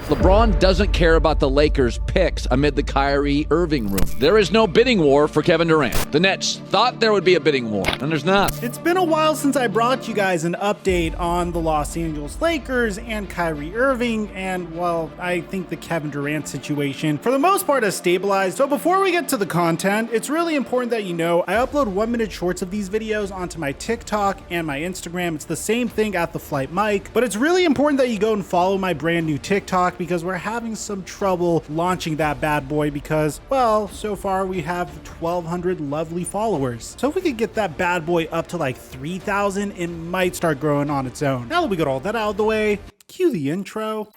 LeBron doesn't care about the Lakers' picks amid the Kyrie Irving room. There is no bidding war for Kevin Durant. The Nets thought there would be a bidding war, and there's not. It's been a while since I brought you guys an update on the Los Angeles Lakers and Kyrie Irving, and well, I think the Kevin Durant situation for the most part has stabilized. So before we get to the content, it's really important that you know I upload 1-minute shorts of these videos onto my TikTok and my Instagram. It's the same thing at TheFlightMike, but it's really important that you go and follow my brand new TikTok because we're having some trouble launching that bad boy because, well, so far we have 1,200 lovely followers. So if we could get that bad boy up to like 3,000, it might start growing on its own. Now that we got all that out of the way, cue the intro.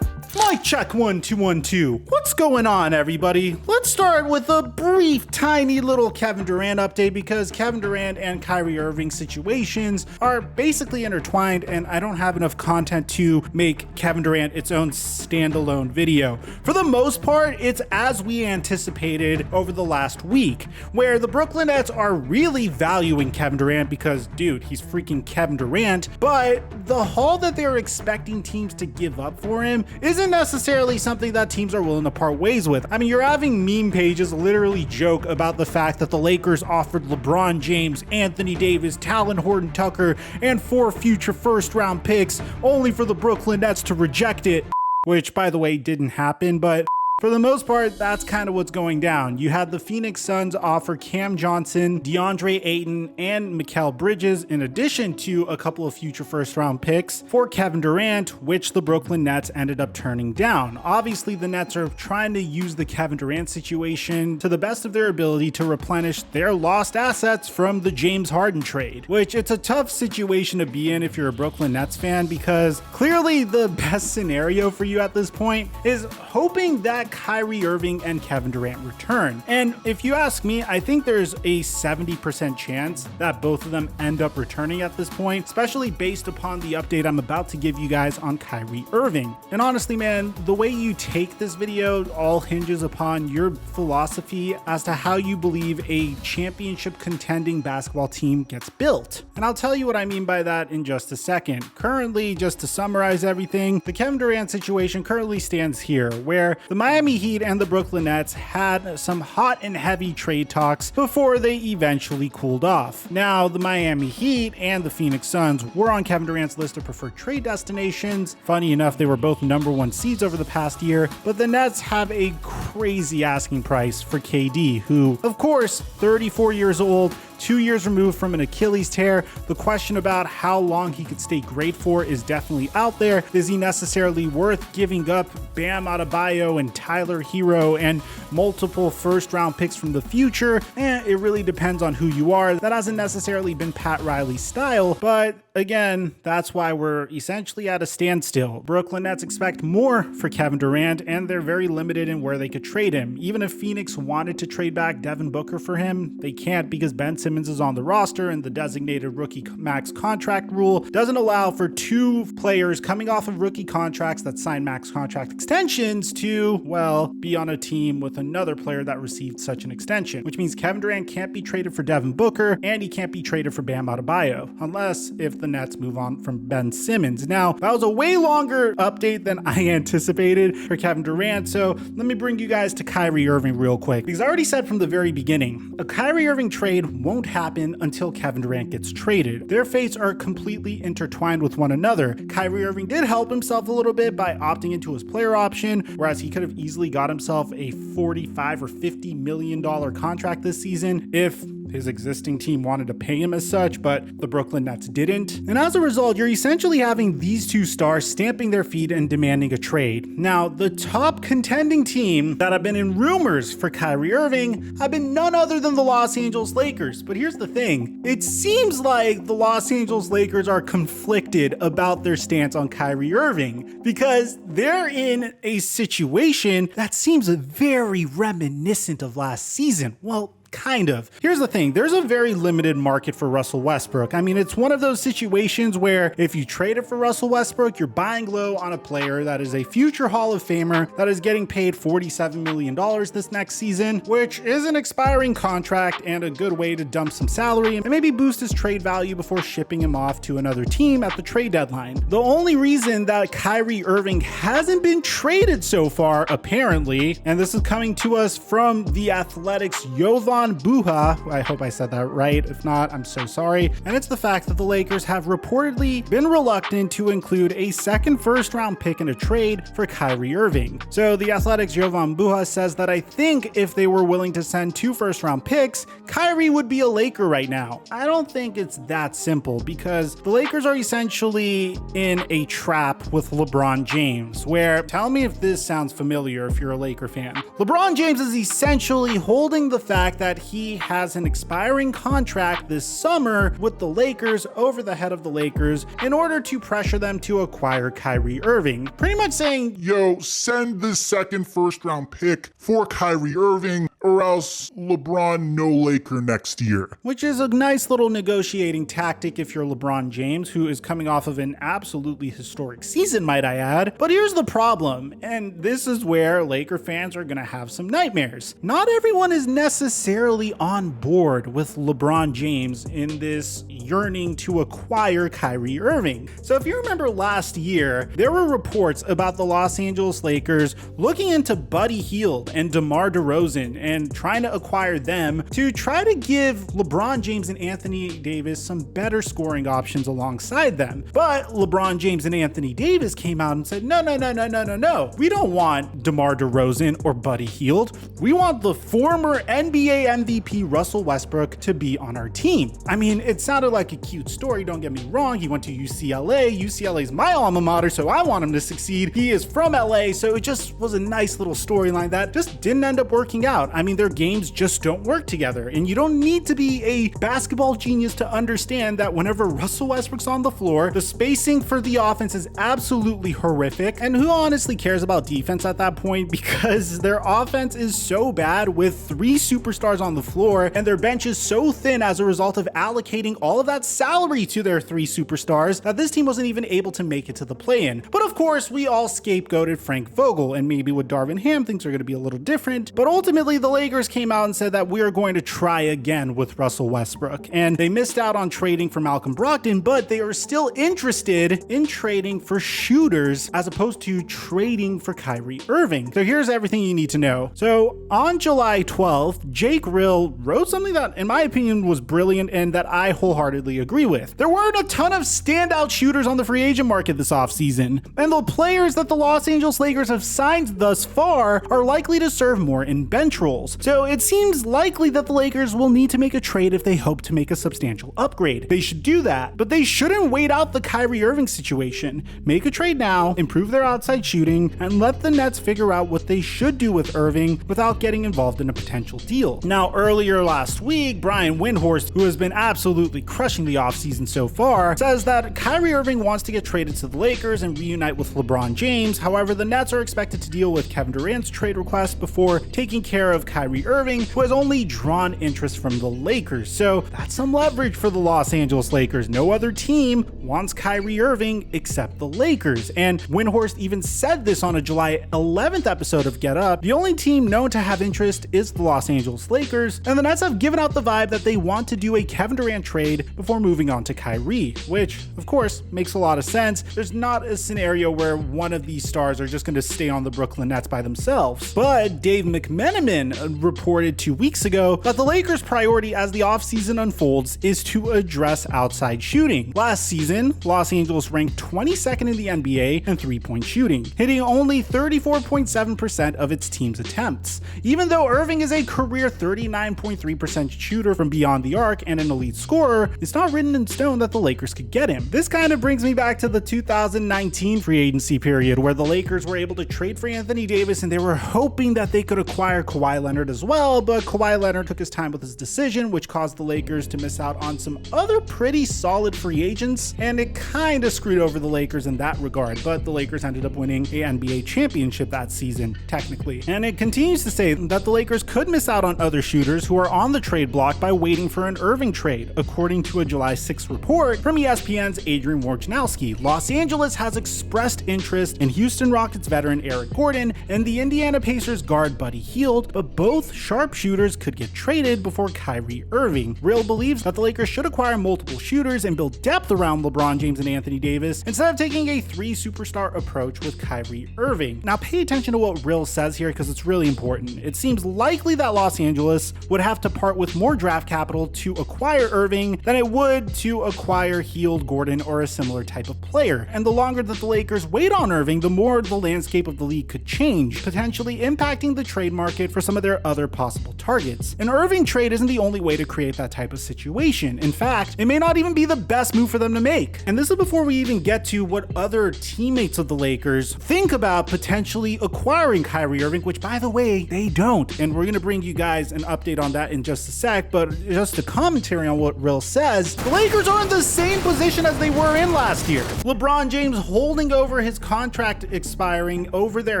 Mic check 1 2 1 2. What's going on, everybody? Let's start with a brief, tiny little Kevin Durant update because Kevin Durant and Kyrie Irving situations are basically intertwined, and I don't have enough content to make Kevin Durant its own standalone video. For the most part, it's as we anticipated over the last week, where the Brooklyn Nets are really valuing Kevin Durant because, dude, he's freaking Kevin Durant, but the haul that they're expecting teams to give up for him isn't necessarily something that teams are willing to part ways with. I mean, you're having meme pages literally joke about the fact that the Lakers offered LeBron James, Anthony Davis, Talon Horton-Tucker, and 4 future first-round picks, only for the Brooklyn Nets to reject it, which, by the way, didn't happen, but for the most part, that's kind of what's going down. You had the Phoenix Suns offer Cam Johnson, DeAndre Ayton, and Mikal Bridges, in addition to a couple of future first-round picks for Kevin Durant, which the Brooklyn Nets ended up turning down. Obviously, the Nets are trying to use the Kevin Durant situation to the best of their ability to replenish their lost assets from the James Harden trade, which it's a tough situation to be in if you're a Brooklyn Nets fan because clearly the best scenario for you at this point is hoping that Kyrie Irving and Kevin Durant return. And if you ask me, I think there's a 70% chance that both of them end up returning at this point, especially based upon the update I'm about to give you guys on Kyrie Irving. And honestly, man, the way you take this video all hinges upon your philosophy as to how you believe a championship contending basketball team gets built. And I'll tell you what I mean by that in just a second. Currently, just to summarize everything, the Kevin Durant situation currently stands here, where the Miami Heat and the Brooklyn Nets had some hot and heavy trade talks before they eventually cooled off. Now, the Miami Heat and the Phoenix Suns were on Kevin Durant's list of preferred trade destinations. Funny enough, they were both #1 seeds over the past year, but the Nets have a crazy asking price for KD, who, of course, 34 years old, 2 years removed from an Achilles tear. The question about how long he could stay great for is definitely out there. Is he necessarily worth giving up Bam Adebayo and Tyler Hero and multiple first-round picks from the future? It really depends on who you are. That hasn't necessarily been Pat Riley's style, but again, that's why we're essentially at a standstill. Brooklyn Nets expect more for Kevin Durant, and they're very limited in where they could trade him. Even if Phoenix wanted to trade back Devin Booker for him, they can't because Ben Simmons is on the roster, and the designated rookie max contract rule doesn't allow for 2 players coming off of rookie contracts that sign max contract extensions to, well, be on a team with another player that received such an extension, which means Kevin Durant can't be traded for Devin Booker, and he can't be traded for Bam Adebayo, unless if the Nets move on from Ben Simmons. Now, that was a way longer update than I anticipated for Kevin Durant, so let me bring you guys to Kyrie Irving real quick, because I already said from the very beginning, a Kyrie Irving trade won't happen until Kevin Durant gets traded. Their fates are completely intertwined with one another. Kyrie Irving did help himself a little bit by opting into his player option, whereas he could have easily got himself a $45 or $50 million contract this season if his existing team wanted to pay him as such, but the Brooklyn Nets didn't. And as a result, you're essentially having these 2 stars stamping their feet and demanding a trade. Now, the top contending team that have been in rumors for Kyrie Irving have been none other than the Los Angeles Lakers. But here's the thing. It seems like the Los Angeles Lakers are conflicted about their stance on Kyrie Irving because they're in a situation that seems very reminiscent of last season. Well, kind of. Here's the thing, there's a very limited market for Russell Westbrook. I mean, it's one of those situations where if you trade it for Russell Westbrook, you're buying low on a player that is a future Hall of Famer that is getting paid $47 million this next season, which is an expiring contract and a good way to dump some salary and maybe boost his trade value before shipping him off to another team at the trade deadline. The only reason that Kyrie Irving hasn't been traded so far, apparently, and this is coming to us from The Athletic's Jovan Buha, I hope I said that right, if not, I'm so sorry, and it's the fact that the Lakers have reportedly been reluctant to include a second first-round pick in a trade for Kyrie Irving. So The Athletic's Jovan Buha says that I think if they were willing to send 2 first-round picks, Kyrie would be a Laker right now. I don't think it's that simple because the Lakers are essentially in a trap with LeBron James, where, tell me if this sounds familiar if you're a Laker fan. LeBron James is essentially holding the fact that he has an expiring contract this summer with the Lakers over the head of the Lakers in order to pressure them to acquire Kyrie Irving. Pretty much saying, yo, send this second first-round pick for Kyrie Irving or else LeBron no Laker next year. Which is a nice little negotiating tactic if you're LeBron James, who is coming off of an absolutely historic season, might I add. But here's the problem, and this is where Laker fans are going to have some nightmares. Not everyone is necessarily on board with LeBron James in this yearning to acquire Kyrie Irving. So if you remember last year, there were reports about the Los Angeles Lakers looking into Buddy Hield and DeMar DeRozan and trying to acquire them to try to give LeBron James and Anthony Davis some better scoring options alongside them. But LeBron James and Anthony Davis came out and said, no. We don't want DeMar DeRozan or Buddy Hield. We want the former NBA MVP Russell Westbrook to be on our team. I mean, it sounded like a cute story, don't get me wrong. He went to UCLA. UCLA's my alma mater, so I want him to succeed. He is from LA, so it just was a nice little storyline that just didn't end up working out. I mean, their games just don't work together, and you don't need to be a basketball genius to understand that whenever Russell Westbrook's on the floor, the spacing for the offense is absolutely horrific, and who honestly cares about defense at that point because their offense is so bad with 3 superstars on the floor, and their bench is so thin as a result of allocating all of that salary to their 3 superstars that this team wasn't even able to make it to the play-in. But of course, we all scapegoated Frank Vogel, and maybe with Darvin Ham, things are going to be a little different, but ultimately the Lakers came out and said that we are going to try again with Russell Westbrook, and they missed out on trading for Malcolm Brogdon, but they are still interested in trading for shooters as opposed to trading for Kyrie Irving. So here's everything you need to know. So on July 12th, Jake Rill wrote something that in my opinion was brilliant and that I wholeheartedly agree with. There weren't a ton of standout shooters on the free agent market this offseason, and the players that the Los Angeles Lakers have signed thus far are likely to serve more in bench roles. So it seems likely that the Lakers will need to make a trade if they hope to make a substantial upgrade. They should do that, but they shouldn't wait out the Kyrie Irving situation. Make a trade now, improve their outside shooting, and let the Nets figure out what they should do with Irving without getting involved in a potential deal. Now, earlier last week, Brian Windhorst, who has been absolutely crushing the offseason so far, says that Kyrie Irving wants to get traded to the Lakers and reunite with LeBron James. However, the Nets are expected to deal with Kevin Durant's trade request before taking care of Kyrie Irving, who has only drawn interest from the Lakers. So that's some leverage for the Los Angeles Lakers. No other team wants Kyrie Irving except the Lakers. And Windhorst even said this on a July 11th episode of Get Up. The only team known to have interest is the Los Angeles Lakers, and the Nets have given out the vibe that they want to do a Kevin Durant trade before moving on to Kyrie, which of course makes a lot of sense. There's not a scenario where one of these stars are just going to stay on the Brooklyn Nets by themselves. But Dave McMenamin reported 2 weeks ago that the Lakers' priority as the offseason unfolds is to address outside shooting. Last season, Los Angeles ranked 22nd in the NBA in three-point shooting, hitting only 34.7% of its team's attempts. Even though Irving is a career 39.3% shooter from beyond the arc and an elite scorer, it's not written in stone that the Lakers could get him. This kind of brings me back to the 2019 free agency period where the Lakers were able to trade for Anthony Davis and they were hoping that they could acquire Kawhi Leonard as well, but Kawhi Leonard took his time with his decision, which caused the Lakers to miss out on some other pretty solid free agents, and it kind of screwed over the Lakers in that regard, but the Lakers ended up winning a NBA championship that season, technically. And it continues to say that the Lakers could miss out on other shooters who are on the trade block by waiting for an Irving trade. According to a July 6th report from ESPN's Adrian Wojnarowski, Los Angeles has expressed interest in Houston Rockets veteran Eric Gordon and the Indiana Pacers guard Buddy Hield, but both sharpshooters could get traded before Kyrie Irving. Real believes that the Lakers should acquire multiple shooters and build depth around LeBron James and Anthony Davis instead of taking a 3-superstar approach with Kyrie Irving. Now pay attention to what Real says here because it's really important. It seems likely that Los Angeles would have to part with more draft capital to acquire Irving than it would to acquire Hield, Gordon, or a similar type of player. And the longer that the Lakers wait on Irving, the more the landscape of the league could change, potentially impacting the trade market for some of their other possible targets. An Irving trade isn't the only way to create that type of situation. In fact, it may not even be the best move for them to make. And this is before we even get to what other teammates of the Lakers think about potentially acquiring Kyrie Irving, which by the way, they don't. And we're going to bring you guys an update on that in just a sec, but just a commentary on what Real says. The Lakers are in the same position as they were in last year. LeBron James holding over his contract expiring over their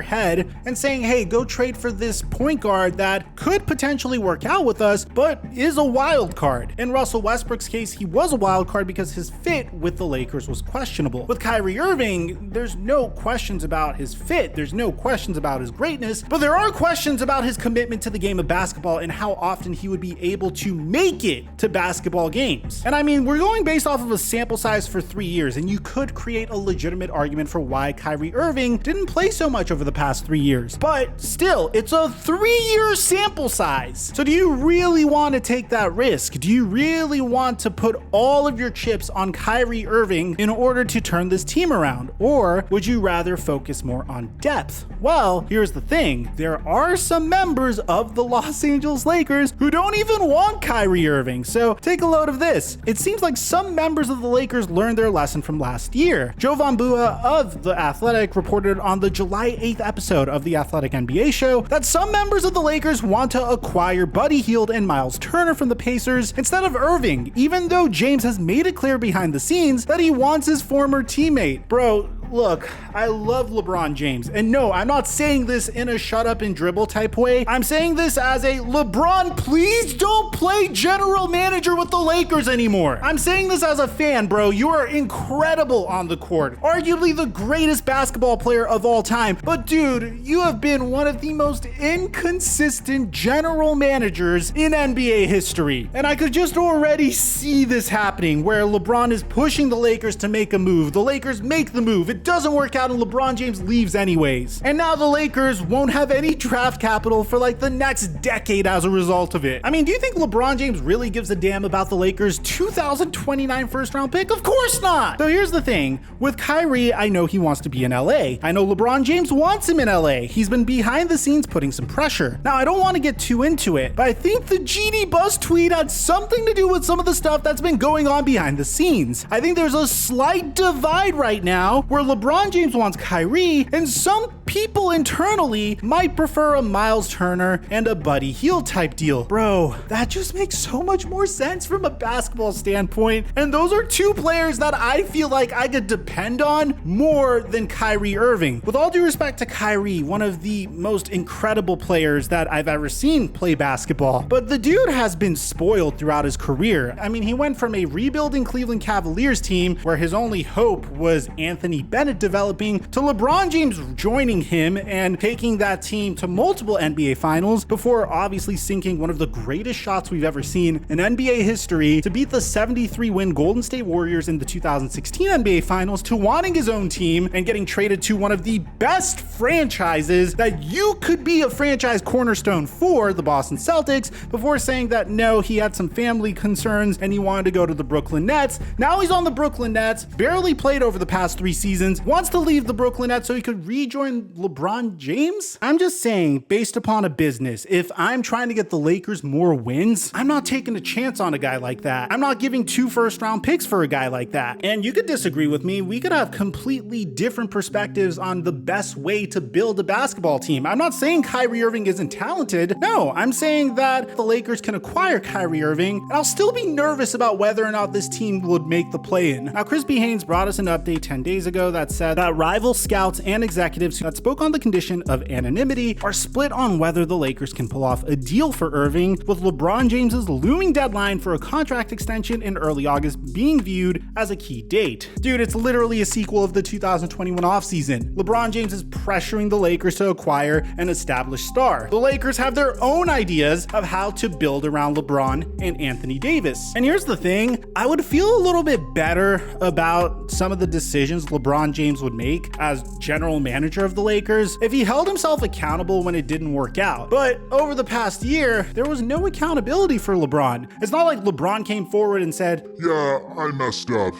head and saying, hey, go trade for this point guard that could potentially work out with us, but is a wild card. In Russell Westbrook's case, he was a wild card because his fit with the Lakers was questionable. With Kyrie Irving, there's no questions about his fit, there's no questions about his greatness, but there are questions about his commitment to the game of basketball and how often he would be able to make it to basketball games. And I mean, we're going based off of a sample size for 3 years, and you could create a legitimate argument for why Kyrie Irving didn't play so much over the past 3 years. But still, it's a 3-year sample size. So do you really want to take that risk? Do you really want to put all of your chips on Kyrie Irving in order to turn this team around? Or would you rather focus more on depth? Well, here's the thing. There are some members of the Los Angeles Lakers who don't even want Kyrie Irving. So take a load of this. It seems like some members of the Lakers learned their lesson from last year. Joe Von Bua of The Athletic reported on the July 8th episode of The Athletic NBA show that some members of the Lakers want to acquire Buddy Hield and Miles Turner from the Pacers instead of Irving, even though James has made it clear behind the scenes that he wants his former teammate. Bro, look, I love LeBron James, and no, I'm not saying this in a shut up and dribble type way. I'm saying this as a LeBron, please don't play general manager with the Lakers anymore. I'm saying this as a fan, bro. You are incredible on the court, arguably the greatest basketball player of all time. But dude, you have been one of the most inconsistent general managers in NBA history. And I could just already see this happening where LeBron is pushing the Lakers to make a move. The Lakers make the move. It doesn't work out and LeBron James leaves anyways. And now the Lakers won't have any draft capital for like the next decade as a result of it. I mean, do you think LeBron James really gives a damn about the Lakers' 2029 first round pick? Of course not. So here's the thing. With Kyrie, I know he wants to be in LA. I know LeBron James wants him in LA. He's been behind the scenes putting some pressure. Now, I don't want to get too into it, but I think the GD Buzz tweet had something to do with some of the stuff that's been going on behind the scenes. I think there's a slight divide right now where LeBron James wants Kyrie, and some people internally might prefer a Miles Turner and a Buddy Hield type deal. Bro, that just makes so much more sense from a basketball standpoint, and those are two players that I feel like I could depend on more than Kyrie Irving. With all due respect to Kyrie, one of the most incredible players that I've ever seen play basketball, but the dude has been spoiled throughout his career. I mean, he went from a rebuilding Cleveland Cavaliers team where his only hope was Anthony Bennett developing to LeBron James joining him and taking that team to multiple NBA finals before obviously sinking one of the greatest shots we've ever seen in NBA history to beat the 73-win Golden State Warriors in the 2016 NBA finals, to wanting his own team and getting traded to one of the best franchises that you could be a franchise cornerstone for, the Boston Celtics, before saying that no, he had some family concerns and he wanted to go to the Brooklyn Nets. Now he's on the Brooklyn Nets, barely played over the past 3 seasons, reasons, wants to leave the Brooklyn Nets so he could rejoin LeBron James? I'm just saying, based upon a business, if I'm trying to get the Lakers more wins, I'm not taking a chance on a guy like that. I'm not giving 2 first-round picks for a guy like that. And you could disagree with me. We could have completely different perspectives on the best way to build a basketball team. I'm not saying Kyrie Irving isn't talented. No, I'm saying that the Lakers can acquire Kyrie Irving, and I'll still be nervous about whether or not this team would make the play-in. Now, Chris B. Haynes brought us an update 10 days ago that said that rival scouts and executives that spoke on the condition of anonymity are split on whether the Lakers can pull off a deal for Irving, with LeBron James's looming deadline for a contract extension in early August being viewed as a key date. Dude, it's literally a sequel of the 2021 offseason. LeBron James is pressuring the Lakers to acquire an established star. The Lakers have their own ideas of how to build around LeBron and Anthony Davis. And here's the thing, I would feel a little bit better about some of the decisions LeBron James would make as general manager of the Lakers if he held himself accountable when it didn't work out. But over the past year, there was no accountability for LeBron. It's not like LeBron came forward and said, "Yeah, I messed up.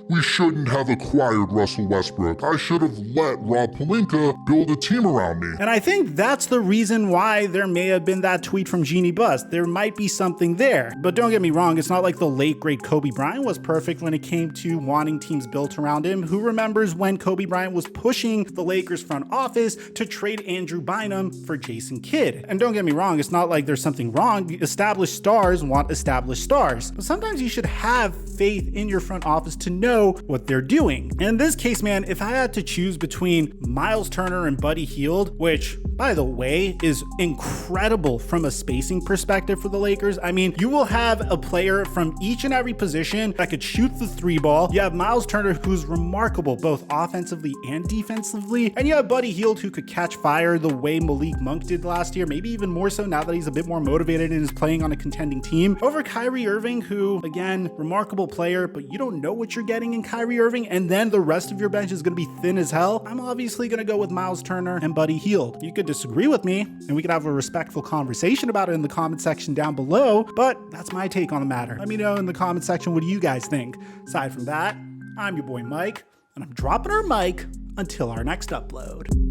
We shouldn't have acquired Russell Westbrook. I should have let Rob Pelinka build a team around me." And I think that's the reason why there may have been that tweet from Jeannie Buss. There might be something there. But don't get me wrong, it's not like the late great Kobe Bryant was perfect when it came to wanting teams built around him. Who remembers when Kobe Bryant was pushing the Lakers front office to trade Andrew Bynum for Jason Kidd? And don't get me wrong, it's not like there's something wrong. Established stars want established stars. But sometimes you should have faith in your front office to know what they're doing. And in this case, man, if I had to choose between Miles Turner and Buddy Hield, which, by the way, is incredible from a spacing perspective for the Lakers. I mean, you will have a player from each and every position that could shoot the 3 ball. You have Miles Turner, who's remarkable both offensively and defensively. And you have Buddy Hield, who could catch fire the way Malik Monk did last year, maybe even more so now that he's a bit more motivated and is playing on a contending team. Over Kyrie Irving, who, again, remarkable player, but you don't know what you're getting in Kyrie Irving, and then the rest of your bench is going to be thin as hell. I'm obviously going to go with Miles Turner and Buddy Hield. You could disagree with me, and we could have a respectful conversation about it in the comment section down below, but that's my take on the matter. Let me know in the comment section, what do you guys think? Aside from that, I'm your boy Mike, and I'm dropping our mic until our next upload.